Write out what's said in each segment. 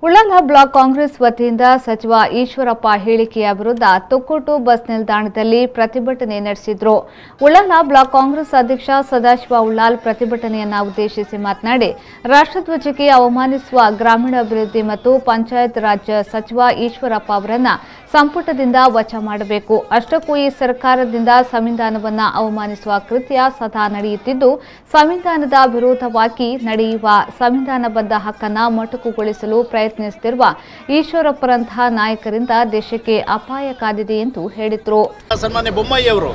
Ullal block Congress ವತಿಯಿಂದ ಸಚಿವ ಈಶ್ವರಪ್ಪ ಹೇಳಿಕೆಯ ವಿರುದ್ಧ ತೊಕ್ಕೊಟ್ಟು ಬಸ್ ನಿಲ್ದಾಣದಲ್ಲಿ ಪ್ರತಿಭಟನೆ ನಡೆಸಿದರು. ಉಳ್ಳಾಲ ಬ್ಲಾಕ್ ಕಾಂಗ್ರೆಸ್ ಅಧ್ಯಕ್ಷ ಸದಾಶಿವ ಉಳ್ಳಾಲ್ ಪ್ರತಿಭಟನೆಯನ್ನು ಉದ್ದೇಶಿಸಿ ಮಾತನಾಡಿ, ರಾಷ್ಟ್ರಧ್ವಜಕ್ಕೆ ಅವಮಾನಿಸುವ ಗ್ರಾಮೀಣಾಭಿವೃದ್ಧಿ ಮತ್ತು ಪಂಚಾಯತ್ ರಾಜ್ ಸಚಿವ ಈಶ್ವರಪ್ಪ ಅವರನ್ನು ಸಂಪುಟದಿಂದ ವಜಾ ಮಾಡಬೇಕು. ಅಷ್ಟಕ್ಕೂ ಈ ಸರ್ಕಾರದಿಂದ ಸಂವಿಧಾನವನ್ನು ಅವಮಾನಿಸುವ ಕೃತ್ಯ ಸದಾ ನಡೆಯುತ್ತಿದ್ದು, ಸಂವಿಧಾನದ ವಿರೋಧವಾಗಿ ನಡೆಯುವ ಸಂವಿಧಾನಬದ್ಧ ಹಕ್ಕನ್ನು ಮೊಟಕುಗೊಳಿಸಲು ಪ್ರಯತ್ನಿಸುತ್ತಿರುವ ಈಶ್ವರಪ್ಪರಂತಹ ನಾಯಕರಿಂದ ದೇಶಕ್ಕೆ ಅಪಾಯ ಕಾದಿದೆ ಎಂದು ಹೇಳಿದರು. ಸನ್ಮಾನ್ಯ ಬೊಮ್ಮಾಯಿ ಅವರು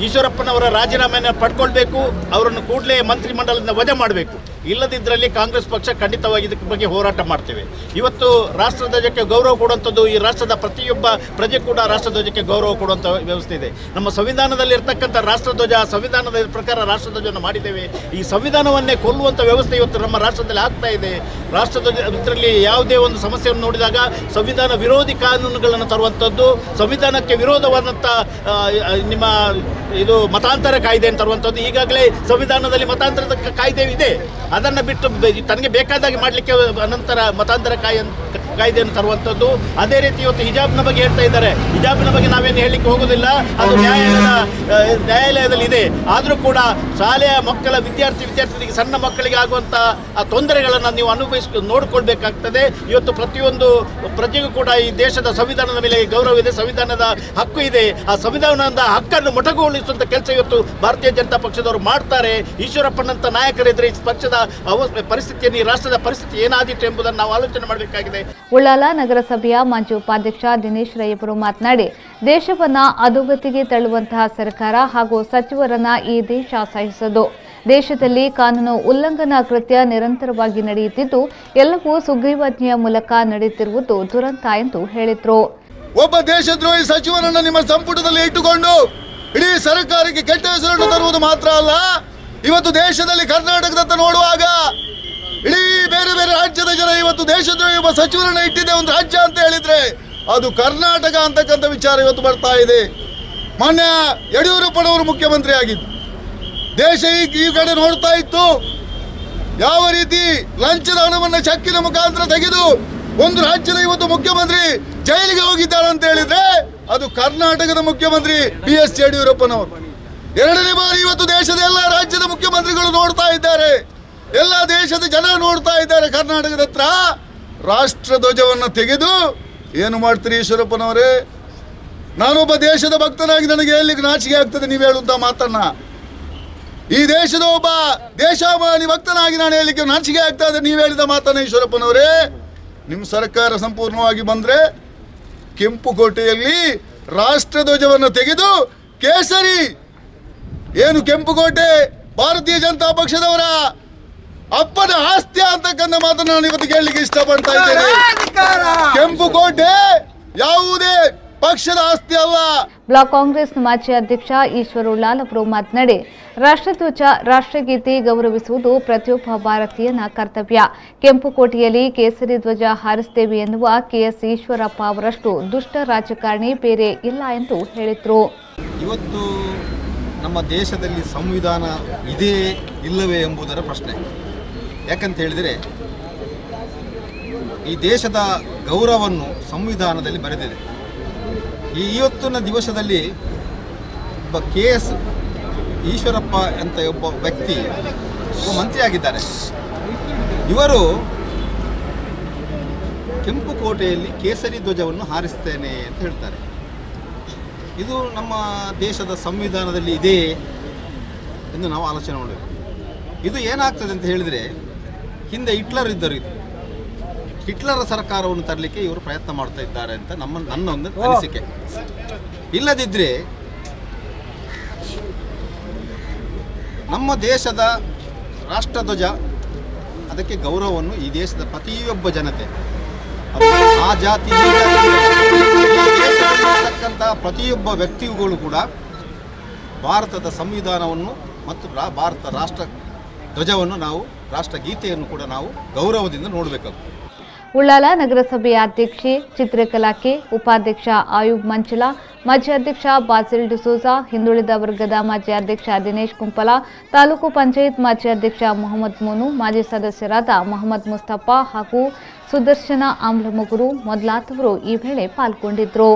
ಈಶ್ವರಪ್ಪನವರ ರಾಜೀನಾಮೆಯನ್ನು ಪಡ್ಕೊಳ್ಬೇಕು, ಅವರನ್ನು ಕೂಡಲೇ ಮಂತ್ರಿಮಂಡಲದಿಂದ ವಜಾ ಮಾಡಬೇಕು. ಇಲ್ಲದಿದ್ದಲ್ಲಿ ಕಾಂಗ್ರೆಸ್ ಪಕ್ಷ ಖಂಡಿತವಾಗಿ ಇದಕ್ಕೆ ಬಗ್ಗೆ ಹೋರಾಟ ಮಾಡ್ತೇವೆ. ಇವತ್ತು ರಾಷ್ಟ್ರಧ್ವಜಕ್ಕೆ ಗೌರವ ಕೊಡುವಂಥದ್ದು, ಈ ರಾಷ್ಟ್ರದ ಪ್ರತಿಯೊಬ್ಬ ಪ್ರಜೆ ಕೂಡ ರಾಷ್ಟ್ರಧ್ವಜಕ್ಕೆ ಗೌರವ ಕೊಡುವಂಥ ವ್ಯವಸ್ಥೆ ಇದೆ. ನಮ್ಮ ಸಂವಿಧಾನದಲ್ಲಿ ಇರ್ತಕ್ಕಂಥ ರಾಷ್ಟ್ರಧ್ವಜ, ಸಂವಿಧಾನದ ಪ್ರಕಾರ ರಾಷ್ಟ್ರಧ್ವಜವನ್ನು ಮಾಡಿದ್ದೇವೆ. ಈ ಸಂವಿಧಾನವನ್ನೇ ಕೊಲ್ಲುವಂಥ ವ್ಯವಸ್ಥೆ ಇವತ್ತು ನಮ್ಮ ರಾಷ್ಟ್ರದಲ್ಲಿ ಆಗ್ತಾ ಇದೆ. ರಾಷ್ಟ್ರಧ್ವಜ ಇದರಲ್ಲಿ ಯಾವುದೇ ಒಂದು ಸಮಸ್ಯೆಯನ್ನು ನೋಡಿದಾಗ ಸಂವಿಧಾನ ವಿರೋಧಿ ಕಾನೂನುಗಳನ್ನು ತರುವಂಥದ್ದು, ಸಂವಿಧಾನಕ್ಕೆ ವಿರೋಧವಾದಂಥ ನಿಮ್ಮ ಇದು ಮತಾಂತರ ಕಾಯ್ದೆ ಅಂತ ತರುವಂಥದ್ದು. ಈಗಾಗಲೇ ಸಂವಿಧಾನದಲ್ಲಿ ಮತಾಂತರದ ಕಾಯ್ದೆ ಇದೆ, ಅದನ್ನು ಬಿಟ್ಟು ತನಗೆ ಬೇಕಾದಾಗಿ ಮಾಡಲಿಕ್ಕೆ ಅನಂತರ ಮತಾಂತರ ಕಾಯ್ದೆಯನ್ನು ತರುವಂಥದ್ದು. ಅದೇ ರೀತಿ ಇವತ್ತು ಹಿಜಾಬ್ನ ಬಗ್ಗೆ ಹೇಳ್ತಾ ಇದ್ದಾರೆ. ಹಿಜಾಬ್ನ ಬಗ್ಗೆ ನಾವೇನು ಹೇಳಲಿಕ್ಕೆ ಹೋಗೋದಿಲ್ಲ, ಅದು ನ್ಯಾಯಾಲಯದಲ್ಲಿ ಇದೆ. ಆದರೂ ಕೂಡ ಶಾಲೆಯ ಮಕ್ಕಳ ವಿದ್ಯಾರ್ಥಿನಿಗೆ ಸಣ್ಣ ಮಕ್ಕಳಿಗೆ ಆಗುವಂಥ ಆ ತೊಂದರೆಗಳನ್ನು ನೀವು ನೋಡಿಕೊಳ್ಬೇಕಾಗ್ತದೆ. ಇವತ್ತು ಪ್ರತಿಯೊಂದು ಪ್ರಜೆಗೂ ಕೂಡ ಈ ದೇಶದ ಸಂವಿಧಾನದ ಮೇಲೆ ಗೌರವ ಇದೆ, ಸಂವಿಧಾನದ ಹಕ್ಕು ಇದೆ. ಆ ಸಂವಿಧಾನದ ಹಕ್ಕನ್ನು ಮೊಟಕುಗೊಳಿಸುವಂಥ ಕೆಲಸ ಇವತ್ತು ಭಾರತೀಯ ಜನತಾ ಪಕ್ಷದವರು ಮಾಡ್ತಾರೆ. ಈಶ್ವರಪ್ಪನಂತ ನಾಯಕರಿದ್ರೆ ಈ ಪಕ್ಷದ ಪರಿಸ್ಥಿತಿಯನ್ನು, ಈ ರಾಷ್ಟ್ರದ ಪರಿಸ್ಥಿತಿ ಏನಾದಿತ್ತು ಎಂಬುದನ್ನು ನಾವು ಆಲೋಚನೆ ಮಾಡಬೇಕಾಗಿದೆ. ಉಳ್ಳಾಲ ನಗರಸಭೆಯ ಮಾಜಿ ಉಪಾಧ್ಯಕ್ಷ ದಿನೇಶ್ ರೈ ಅವರು ಮಾತನಾಡಿ, ದೇಶವನ್ನ ಅಧೋಗತಿಗೆ ತಳ್ಳುವಂತಹ ಸರ್ಕಾರ ಹಾಗೂ ಸಚಿವರನ್ನ ಈ ದೇಶ ಸಹಿಸದು. ದೇಶದಲ್ಲಿ ಕಾನೂನು ಉಲ್ಲಂಘನಾ ಕೃತ್ಯ ನಿರಂತರವಾಗಿ ನಡೆಯುತ್ತಿದ್ದು, ಎಲ್ಲವೂ ಸುಗ್ರೀವಾಜ್ಞೆಯ ಮೂಲಕ ನಡೆಯುತ್ತಿರುವುದು ದುರಂತ ಎಂದು ಹೇಳಿದರು. ಒಬ್ಬ ದೇಶದ್ರೋಹಿ ಸಚಿವರನ್ನು ನಿಮ್ಮ ಸಂಪುಟದಲ್ಲಿ ಇಟ್ಟುಕೊಂಡು ಇಡೀ ಸರ್ಕಾರಕ್ಕೆ ಕೆಟ್ಟ ಹೆಸರನ್ನು ತರುವುದು ಮಾತ್ರ ಅಲ್ಲ, ಇವತ್ತು ದೇಶದಲ್ಲಿ ಕರ್ನಾಟಕದತ್ತ ನೋಡುವಾಗ ಇಡೀ ಬೇರೆ ಬೇರೆ ರಾಜ್ಯದ ಜನ ಇವತ್ತು ದೇಶದ್ರೋಹಿ ಒಬ್ಬ ಸಚಿವರನ್ನ ಇಟ್ಟಿದೆ ಒಂದು ರಾಜ್ಯ ಅಂತ ಹೇಳಿದ್ರೆ ಅದು ಕರ್ನಾಟಕ ಅಂತಕ್ಕಂಥ ವಿಚಾರ ಇವತ್ತು ಬರ್ತಾ ಇದೆ. ಮಾನ್ಯ ಯಡಿಯೂರಪ್ಪನವರು ಮುಖ್ಯಮಂತ್ರಿ ಆಗಿದ್ದು ದೇಶ ಈ ಕಡೆ ನೋಡ್ತಾ ಇತ್ತು. ಯಾವ ರೀತಿ ಲಂಚದ ಹಣವನ್ನು ಚೆಕ್ಕಿನ ಮುಖಾಂತರ ತೆಗೆದು ಒಂದು ರಾಜ್ಯದ ಇವತ್ತು ಮುಖ್ಯಮಂತ್ರಿ ಜೈಲಿಗೆ ಹೋಗಿದ್ದಾರೆ ಅಂತ ಹೇಳಿದ್ರೆ ಅದು ಕರ್ನಾಟಕದ ಮುಖ್ಯಮಂತ್ರಿ BS ಯಡಿಯೂರಪ್ಪನವರು. ಎರಡನೇ ಬಾರಿ ಇವತ್ತು ದೇಶದ ಎಲ್ಲ ರಾಜ್ಯದ ಮುಖ್ಯಮಂತ್ರಿಗಳು ನೋಡ್ತಾ ಇದ್ದಾರೆ, ಎಲ್ಲ ದೇಶದ ಜನ ನೋಡ್ತಾ ಇದ್ದಾರೆ. ಕರ್ನಾಟಕದ ಹತ್ರ ರಾಷ್ಟ್ರ ಧ್ವಜವನ್ನು ತೆಗೆದು ಏನು ಮಾಡ್ತೀರಿ ಈಶ್ವರಪ್ಪನವರೇ? ನಾನೊಬ್ಬ ದೇಶದ ಭಕ್ತನಾಗಿ ನನಗೆ ಹೇಳಲಿಕ್ಕೆ ನಾಚಿಕೆ ಆಗ್ತದೆ ನೀವು ಹೇಳುವಂಥ ಮಾತನ್ನ. ಈ ದೇಶದ ಒಬ್ಬ ದೇಶಾಭಿಮಾನಿ ಭಕ್ತನಾಗಿ ನಾನು ಹೇಳಲಿಕ್ಕೆ ನಾಚಿಕೆ ಆಗ್ತಾ ಇದೆ ನೀವು ಹೇಳಿದ ಮಾತನ್ನ. ಈಶ್ವರಪ್ಪನವರೇ, ನಿಮ್ಮ ಸರ್ಕಾರ ಸಂಪೂರ್ಣವಾಗಿ ಬಂದರೆ ಕೆಂಪುಕೋಟೆಯಲ್ಲಿ ರಾಷ್ಟ್ರಧ್ವಜವನ್ನು ತೆಗೆದು ಕೇಸರಿ ಏನು ಕೆಂಪುಕೋಟೆ ಭಾರತೀಯ ಜನತಾ ಪಕ್ಷದವರ ಅಪ್ಪನ ಆಸ್ತಿ ಅಂತಕ್ಕಂಥ ಮಾತನ್ನು ನಾನು ಇವತ್ತು ಕೇಳಲಿಕ್ಕೆ ಇಷ್ಟಪಡ್ತಾ ಇದ್ದೇನೆ. ಕೆಂಪುಕೋಟೆ ಯಾವುದೇ ಪಕ್ಷದ ಆಸ್ತಿ ಅಲ್ಲ. ಬ್ಲಾಕ್ ಕಾಂಗ್ರೆಸ್ ಮಾಜಿ ಅಧ್ಯಕ್ಷ ಈಶ್ವರ ಉಳ್ಳಾಲ್ ಅವರು ಮಾತನಾಡಿ, ರಾಷ್ಟ್ರಧ್ವಜ, ರಾಷ್ಟ್ರಗೀತೆ ಗೌರವಿಸುವುದು ಪ್ರತಿಯೊಬ್ಬ ಭಾರತೀಯನ ಕರ್ತವ್ಯ. ಕೆಂಪುಕೋಟೆಯಲ್ಲಿ ಕೇಸರಿ ಧ್ವಜ ಹಾರಿಸುತ್ತೇವೆ ಎನ್ನುವ KS ಈಶ್ವರಪ್ಪ ಅವರಷ್ಟು ದುಷ್ಟ ರಾಜಕಾರಣಿ ಬೇರೆ ಇಲ್ಲ ಎಂದು ಹೇಳಿದರು. ಇವತ್ತು ನಮ್ಮ ದೇಶದಲ್ಲಿ ಸಂವಿಧಾನ ಇದೆಯೇ ಇಲ್ಲವೇ ಎಂಬುದರ ಪ್ರಶ್ನೆ. ಯಾಕಂತ ಹೇಳಿದರೆ ಈ ದೇಶದ ಗೌರವವನ್ನು ಸಂವಿಧಾನದಲ್ಲಿ ಬರೆದಿದೆ. ಇವತ್ತಿನ ದಿವಸದಲ್ಲಿ ಒಬ್ಬ KS ಈಶ್ವರಪ್ಪ ಅಂತ ಒಬ್ಬ ವ್ಯಕ್ತಿ ಒಬ್ಬ ಮಂತ್ರಿಯಾಗಿದ್ದಾರೆ. ಇವರು ಕೆಂಪುಕೋಟೆಯಲ್ಲಿ ಕೇಸರಿ ಧ್ವಜವನ್ನು ಹಾರಿಸ್ತೇನೆ ಅಂತ ಹೇಳ್ತಾರೆ. ಇದು ನಮ್ಮ ದೇಶದ ಸಂವಿಧಾನದಲ್ಲಿ ಇದೆ ಎಂದು ನಾವು ಆಲೋಚನೆ ಮಾಡಬೇಕು. ಇದು ಏನಾಗ್ತದೆ ಅಂತ ಹೇಳಿದರೆ, ಹಿಂದೆ ಹಿಟ್ಲರ್ ಇದ್ದರು, ಹಿಟ್ಲರ ಸರ್ಕಾರವನ್ನು ತರಲಿಕ್ಕೆ ಇವರು ಪ್ರಯತ್ನ ಮಾಡ್ತಾ ಇದ್ದಾರೆ ಅಂತ ನನ್ನ ಒಂದು ಅನಿಸಿಕೆ. ಇಲ್ಲದಿದ್ದರೆ ನಮ್ಮ ದೇಶದ ರಾಷ್ಟ್ರಧ್ವಜ, ಅದಕ್ಕೆ ಗೌರವವನ್ನು ಈ ದೇಶದ ಪ್ರತಿಯೊಬ್ಬ ಜನತೆ, ಆ ಜಾತಿ ದೇಶದಲ್ಲಿರ್ತಕ್ಕಂಥ ಪ್ರತಿಯೊಬ್ಬ ವ್ಯಕ್ತಿಗಳು ಕೂಡ ಭಾರತದ ಸಂವಿಧಾನವನ್ನು ಮತ್ತು ಭಾರತ ರಾಷ್ಟ್ರ ಧ್ವಜವನ್ನು ನಾವು, ರಾಷ್ಟ್ರಗೀತೆಯನ್ನು ಕೂಡ ನಾವು ಗೌರವದಿಂದ ನೋಡಬೇಕಾಗುತ್ತೆ. ಉಳ್ಳಾಲ ನಗರಸಭೆಯ ಅಧ್ಯಕ್ಷೆ ಚಿತ್ರಕಲಾ ಕೆ, ಉಪಾಧ್ಯಕ್ಷ ಆಯೂಬ್ ಮಂಚಲ, ಮಾಜಿ ಅಧ್ಯಕ್ಷ ಬಾಸಿಲ್ ಡಿಸೋಜಾ, ಹಿಂದುಳಿದ ವರ್ಗದ ಮಾಜಿ ಅಧ್ಯಕ್ಷ ದಿನೇಶ್ ಕುಂಪಲ, ತಾಲೂಕು ಪಂಚಾಯತ್ ಮಾಜಿ ಅಧ್ಯಕ್ಷ ಮೊಹಮ್ಮದ್ ಮೋನು, ಮಾಜಿ ಸದಸ್ಯರಾದ ಮೊಹಮ್ಮದ್ ಮುಸ್ತಫಾ ಹಾಗೂ ಸುದರ್ಶನ ಆಮ್ಲಮಗುರು ಮೊದಲಾದವರು ಈ ವೇಳೆ ಪಾಲ್ಗೊಂಡಿದ್ರು.